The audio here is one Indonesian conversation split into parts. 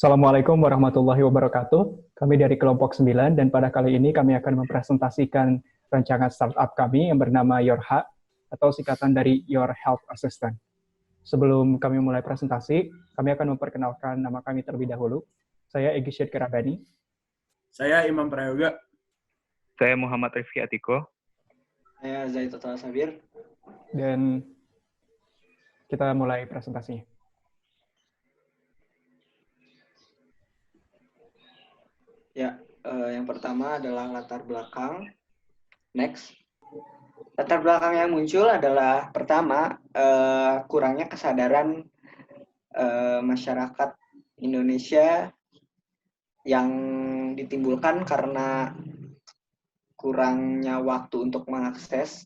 Assalamualaikum warahmatullahi wabarakatuh. Kami dari kelompok 9 dan pada kali ini kami akan mempresentasikan rancangan startup kami yang bernama YourH atau singkatan dari Your Health Assistant. Sebelum kami mulai presentasi, kami akan memperkenalkan nama kami terlebih dahulu. Saya Egy Syed Kerabani. Saya Imam Prayoga. Saya Muhammad Rifki Atiko. Saya Zaid Total Sabir. Dan kita mulai presentasinya. Ya, yang pertama adalah latar belakang. Next. Latar belakang yang muncul adalah pertama, kurangnya kesadaran masyarakat Indonesia yang ditimbulkan karena kurangnya waktu untuk mengakses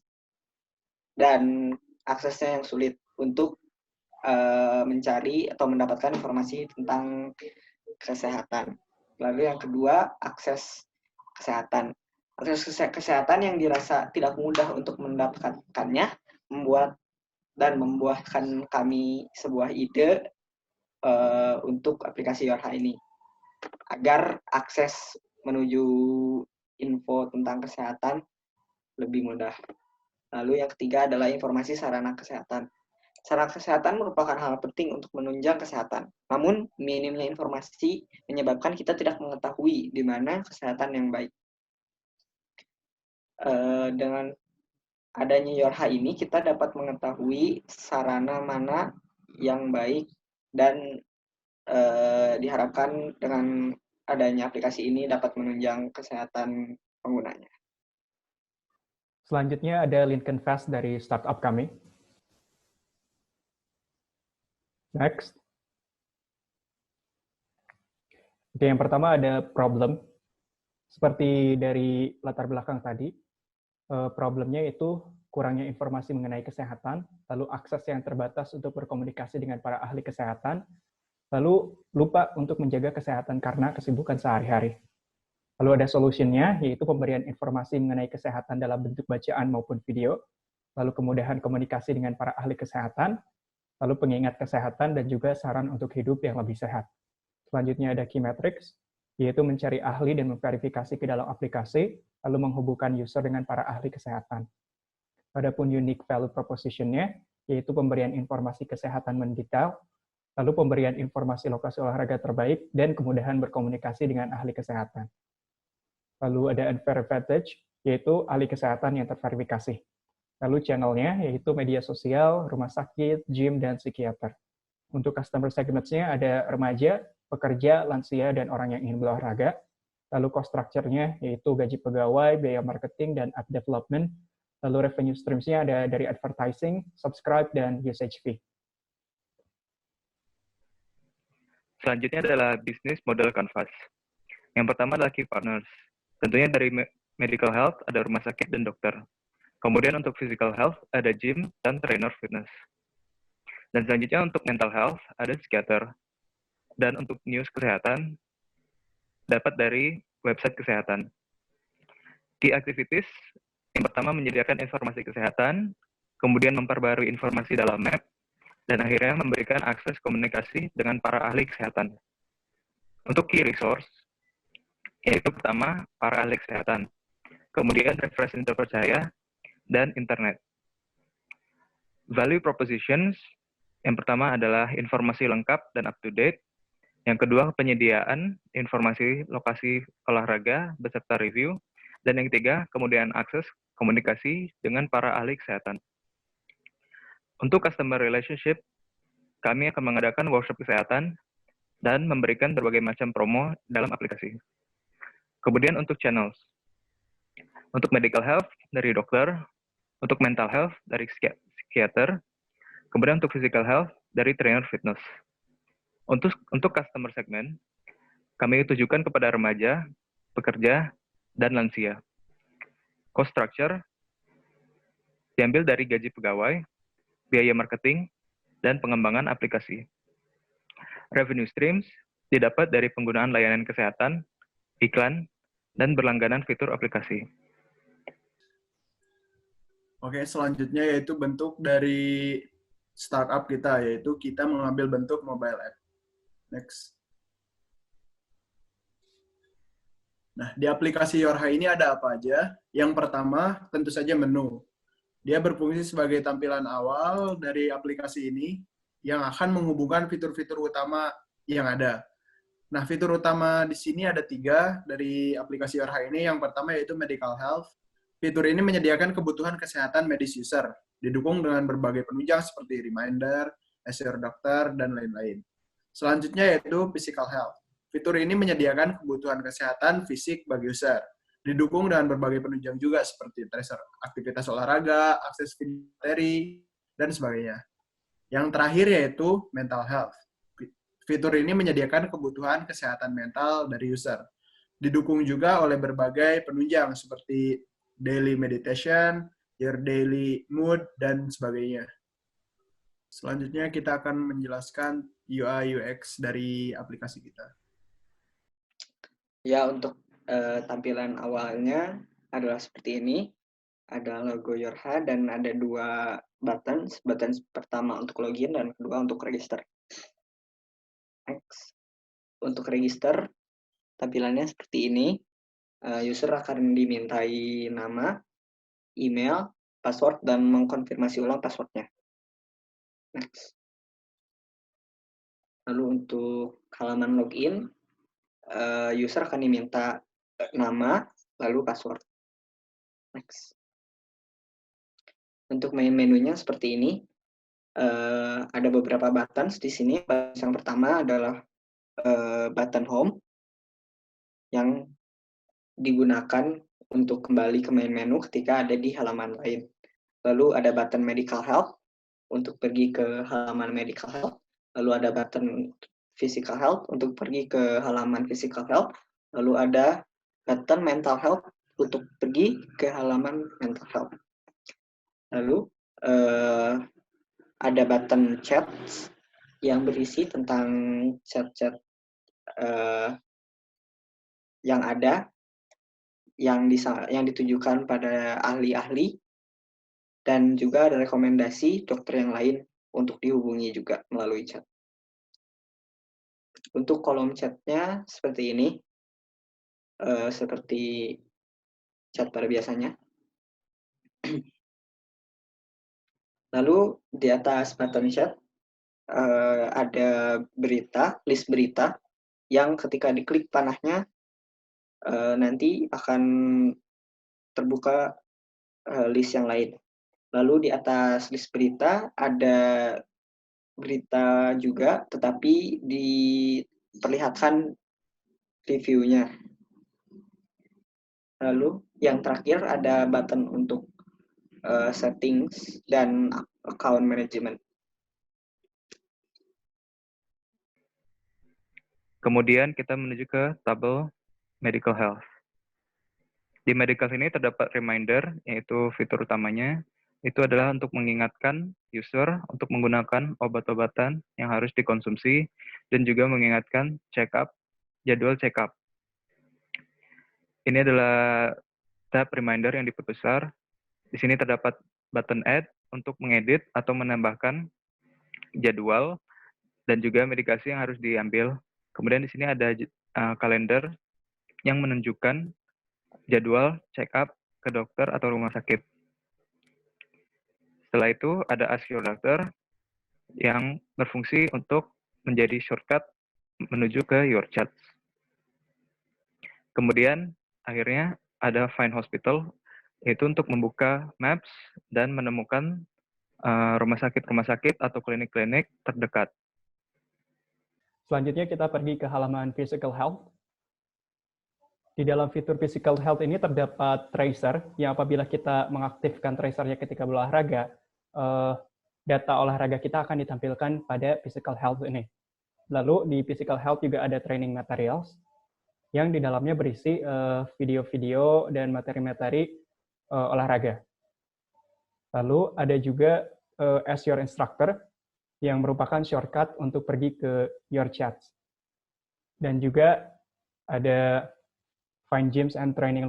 dan aksesnya yang sulit untuk mencari atau mendapatkan informasi tentang kesehatan. Lalu yang kedua, akses kesehatan. Akses kesehatan yang dirasa tidak mudah untuk mendapatkannya membuahkan kami sebuah ide untuk aplikasi YourH ini. Agar akses menuju info tentang kesehatan lebih mudah. Lalu yang ketiga adalah informasi sarana kesehatan. Sarana kesehatan merupakan hal penting untuk menunjang kesehatan. Namun, minimnya informasi menyebabkan kita tidak mengetahui di mana kesehatan yang baik. Dengan adanya YourH ini, kita dapat mengetahui sarana mana yang baik dan diharapkan dengan adanya aplikasi ini dapat menunjang kesehatan penggunanya. Selanjutnya ada Lincoln Fast dari startup kami. Next. Oke, yang pertama ada problem. Seperti dari latar belakang tadi, problemnya itu kurangnya informasi mengenai kesehatan, lalu akses yang terbatas untuk berkomunikasi dengan para ahli kesehatan, lalu lupa untuk menjaga kesehatan karena kesibukan sehari-hari. Lalu ada solusinya, yaitu pemberian informasi mengenai kesehatan dalam bentuk bacaan maupun video, lalu kemudahan komunikasi dengan para ahli kesehatan, lalu pengingat kesehatan, dan juga saran untuk hidup yang lebih sehat. Selanjutnya ada Key Metrics, yaitu mencari ahli dan memverifikasi ke dalam aplikasi, lalu menghubungkan user dengan para ahli kesehatan. Adapun Unique Value Proposition-nya, yaitu pemberian informasi kesehatan mendetail, lalu pemberian informasi lokasi olahraga terbaik, dan kemudahan berkomunikasi dengan ahli kesehatan. Lalu ada Unfair Advantage, yaitu ahli kesehatan yang terverifikasi. Lalu channel-nya, yaitu media sosial, rumah sakit, gym, dan psikiater. Untuk customer segments-nya ada remaja, pekerja, lansia, dan orang yang ingin berolahraga. Lalu cost structure-nya, yaitu gaji pegawai, biaya marketing, dan app development. Lalu revenue streams-nya ada dari advertising, subscribe, dan usage fee. Selanjutnya adalah business model canvas. Yang pertama adalah key partners. Tentunya dari medical health ada rumah sakit dan dokter. Kemudian untuk physical health ada gym dan trainer fitness. Dan selanjutnya untuk mental health ada psikiater. Dan untuk news kesehatan dapat dari website kesehatan. Key activities yang pertama menyediakan informasi kesehatan, kemudian memperbarui informasi dalam map, dan akhirnya memberikan akses komunikasi dengan para ahli kesehatan. Untuk key resource, yaitu pertama para ahli kesehatan, kemudian referensi terpercaya, dan internet. Value propositions, yang pertama adalah informasi lengkap dan up-to-date. Yang kedua, penyediaan informasi lokasi olahraga beserta review. Dan yang ketiga, kemudian akses komunikasi dengan para ahli kesehatan. Untuk customer relationship, kami akan mengadakan workshop kesehatan dan memberikan berbagai macam promo dalam aplikasi. Kemudian untuk channels. Untuk medical health dari dokter, untuk mental health dari psikiater, kemudian untuk physical health dari trainer fitness. Untuk customer segment, kami tujukan kepada remaja, pekerja, dan lansia. Cost structure diambil dari gaji pegawai, biaya marketing, dan pengembangan aplikasi. Revenue streams didapat dari penggunaan layanan kesehatan, iklan, dan berlangganan fitur aplikasi. Oke, selanjutnya yaitu bentuk dari startup kita, yaitu kita mengambil bentuk mobile app. Next. Nah, di aplikasi Yorha ini ada apa aja? Yang pertama, tentu saja menu. Dia berfungsi sebagai tampilan awal dari aplikasi ini yang akan menghubungkan fitur-fitur utama yang ada. Nah, fitur utama di sini ada 3 dari aplikasi Yorha ini. Yang pertama yaitu Medical Health. Fitur ini menyediakan kebutuhan kesehatan medis user, didukung dengan berbagai penunjang seperti reminder, Ask Your Doctor, dan lain-lain. Selanjutnya yaitu Physical Health. Fitur ini menyediakan kebutuhan kesehatan fisik bagi user, didukung dengan berbagai penunjang juga seperti tracer aktivitas olahraga, akses materi, dan sebagainya. Yang terakhir yaitu Mental Health. Fitur ini menyediakan kebutuhan kesehatan mental dari user, didukung juga oleh berbagai penunjang seperti daily meditation, your daily mood, dan sebagainya. Selanjutnya kita akan menjelaskan UI UX dari aplikasi kita. Ya, untuk tampilan awalnya adalah seperti ini. Ada logo Yorha dan ada 2 button. Button pertama untuk login dan kedua untuk register. Next. Untuk register, tampilannya seperti ini. User akan dimintai nama, email, password, dan mengkonfirmasi ulang passwordnya. Next. Lalu untuk halaman login, user akan diminta nama, lalu password. Next. Untuk main menunya seperti ini. Ada beberapa buttons di sini. Yang pertama adalah button home yang digunakan untuk kembali ke main menu ketika ada di halaman lain. Lalu ada button medical health untuk pergi ke halaman medical health. Lalu ada button physical health untuk pergi ke halaman physical health. Lalu ada button mental health untuk pergi ke halaman mental health. Lalu ada button chat yang berisi tentang chat-chat yang ada, yang ditujukan pada ahli-ahli, dan juga ada rekomendasi dokter yang lain untuk dihubungi juga melalui chat. Untuk kolom chatnya seperti ini, seperti chat pada biasanya. Lalu di atas button chat ada berita, list berita, yang ketika diklik panahnya nanti akan terbuka list yang lain. Lalu di atas list berita ada berita juga, tetapi diperlihatkan reviewnya. Lalu yang terakhir ada button untuk settings dan account management. Kemudian kita menuju ke tabel medical health. Di medical ini terdapat reminder, yaitu fitur utamanya, itu adalah untuk mengingatkan user untuk menggunakan obat-obatan yang harus dikonsumsi, dan juga mengingatkan jadwal check-up. Ini adalah tab reminder yang diperbesar. Di sini terdapat button add untuk mengedit atau menambahkan jadwal dan juga medikasi yang harus diambil. Kemudian di sini ada kalender yang menunjukkan jadwal check-up ke dokter atau rumah sakit. Setelah itu ada Ask Your Doctor yang berfungsi untuk menjadi shortcut menuju ke Your Chats. Kemudian akhirnya ada Find Hospital, yaitu untuk membuka maps dan menemukan rumah sakit atau klinik-klinik terdekat. Selanjutnya kita pergi ke halaman Physical Health. Di dalam fitur Physical Health ini terdapat tracer, yang apabila kita mengaktifkan tracernya ketika berolahraga, data olahraga kita akan ditampilkan pada Physical Health ini. Lalu di Physical Health juga ada training materials, yang di dalamnya berisi video-video dan materi-materi olahraga. Lalu ada juga Ask Your Instructor, yang merupakan shortcut untuk pergi ke Your Chats. Dan juga ada Find Gyms and Training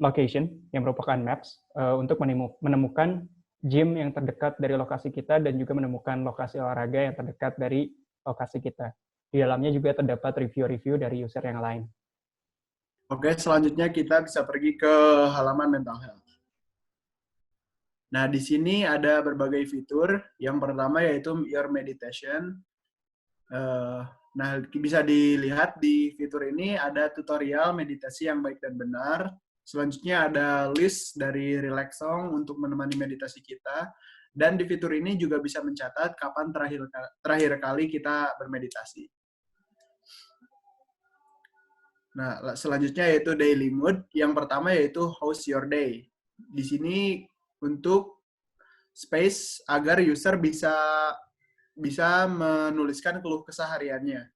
Location, yang merupakan maps untuk menemukan gym yang terdekat dari lokasi kita dan juga menemukan lokasi olahraga yang terdekat dari lokasi kita. Di dalamnya juga terdapat review-review dari user yang lain. Oke, selanjutnya kita bisa pergi ke halaman mental health. Nah, di sini ada berbagai fitur. Yang pertama yaitu Your Meditation. Nah, bisa dilihat di fitur ini ada tutorial meditasi yang baik dan benar. Selanjutnya ada list dari relax song untuk menemani meditasi kita. Dan di fitur ini juga bisa mencatat kapan terakhir kali kita bermeditasi. Nah, selanjutnya yaitu daily mood. Yang pertama yaitu how's your day. Di sini untuk space agar user bisa menuliskan keluh kesehariannya.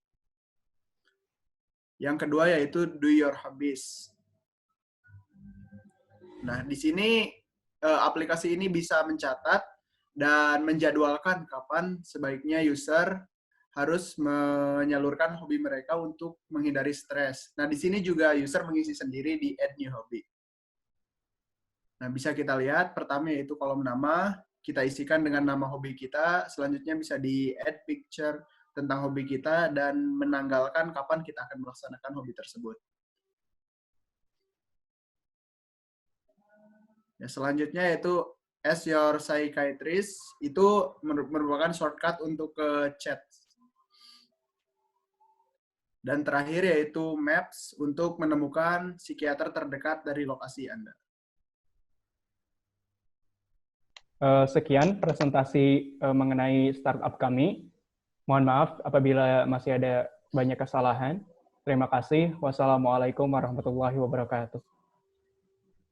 Yang kedua yaitu do your hobbies. Nah, di sini aplikasi ini bisa mencatat dan menjadwalkan kapan sebaiknya user harus menyalurkan hobi mereka untuk menghindari stres. Nah, di sini juga user mengisi sendiri di add new hobby. Nah, bisa kita lihat pertama yaitu kolom nama, kita isikan dengan nama hobi kita, selanjutnya bisa di add picture tentang hobi kita dan menanggalkan kapan kita akan melaksanakan hobi tersebut. Ya, selanjutnya yaitu As Your Psychiatrist, itu merupakan shortcut untuk ke chat. Dan terakhir yaitu Maps untuk menemukan psikiater terdekat dari lokasi Anda. Sekian presentasi mengenai startup kami. Mohon maaf apabila masih ada banyak kesalahan. Terima kasih. Wassalamualaikum warahmatullahi wabarakatuh.